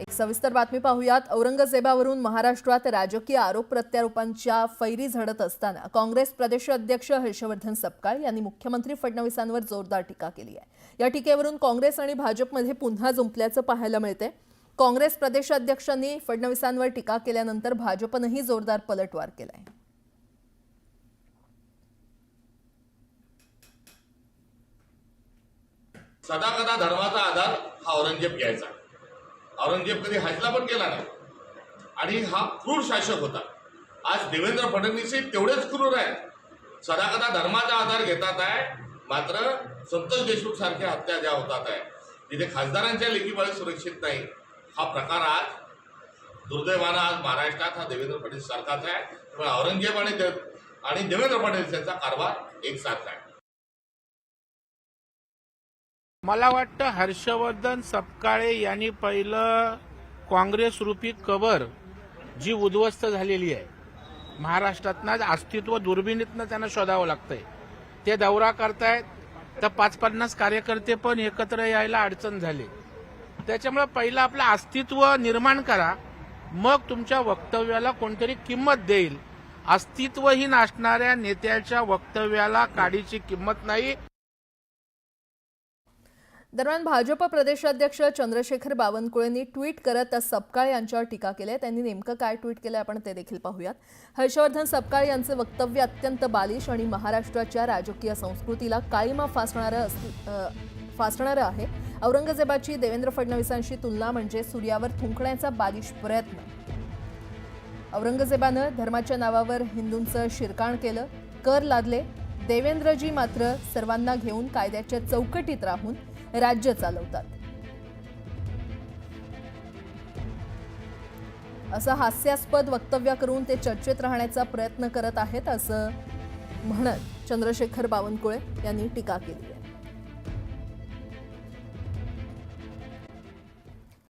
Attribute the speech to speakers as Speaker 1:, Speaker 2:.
Speaker 1: एक सविस्तर बातमी पाहूयात। औरंगजेबावरून महाराष्ट्रात राजकीय आरोप प्रत्यारोपांच्या फैरी झडत असताना काँग्रेस प्रदेश अध्यक्ष हर्षवर्धन सपकाळ यांनी मुख्यमंत्री फडणवीसांवर जोरदार टीका केली आहे। या टीकेवरून काँग्रेस आणि भाजपमध्ये पुन्हा जुंपल्याचं पाहायला मिळते। काँग्रेस प्रदेश अध्यक्षांनी फडणवीसांवर टीका केल्यानंतर भाजपनेही जोरदार पलटवार केलाय।
Speaker 2: सदाकदा धर्माचा आधार हा औरंगजेब घ्यायचा। औरंगजेब कधी हजला पण केला नाही आणि हा क्रूर शासक होता। आज देवेंद्र फडणवीस तेवढेच क्रूर आहेत। सदाकदा धर्माचा आधार घेतात आहे, मात्र संतोष देशमुख सारख्या हत्या ज्या होतात आहे तिथे खासदारांच्या लेखीबाळी सुरक्षित नाही। हा प्रकार आज दुर्दैवानं आज महाराष्ट्रात हा देवेंद्र फडणवीस सारखाच आहे। त्यामुळे औरंगजेब आणि देवेंद्र फडणवीस यांचा कारभार एकसारखा आहे।
Speaker 3: मला वाटतं हर्षवर्धन सपकाळे यांनी पहिलं काँग्रेस रूपी कबर जी उद्ध्वस्त झालेली आहे, महाराष्ट्रातनं अस्तित्व दुर्बिणीतनं त्यांना शोधावं लागतंय। ते दौरा करतायत तर 5-50 कार्यकर्ते पण एकत्र यायला अडचण झाली। त्याच्यामुळे पहिलं आपलं अस्तित्व निर्माण करा, मग तुमच्या वक्तव्याला कोणतरी किंमत देईल। अस्तित्वहीन असणाऱ्या नेत्याच्या वक्तव्याला काडीची किंमत नाही।
Speaker 1: दरम्यान भाजप प्रदेशाध्यक्ष चंद्रशेखर बावनकुळेंनी ट्विट करत सपकाळ यांच्यावर टीका केली। त्यांनी नेमकं काय ट्विट केलं आपण ते देखील पाहूयात। हर्षवर्धन सपकाळ यांचे वक्तव्य अत्यंत बालिश आणि महाराष्ट्राच्या राजकीय संस्कृतीला काळीमा फासणारं आहे। औरंगजेबाची देवेंद्र फडणवीसांशी तुलना म्हणजे सूर्यावर थुंकण्याचा बालिश प्रयत्न। औरंगजेबानं धर्माच्या नावावर हिंदूंचं शिरकाण केलं, कर लादले। देवेंद्रजी मात्र सर्वांना घेऊन कायद्याच्या चौकटीत राहून राज्य चालवतात। असं हास्यास्पद वक्तव्य करून ते चर्चेत राहण्याचा प्रयत्न करत आहेत, असं म्हणत चंद्रशेखर बावनकुळे यांनी टीका केली।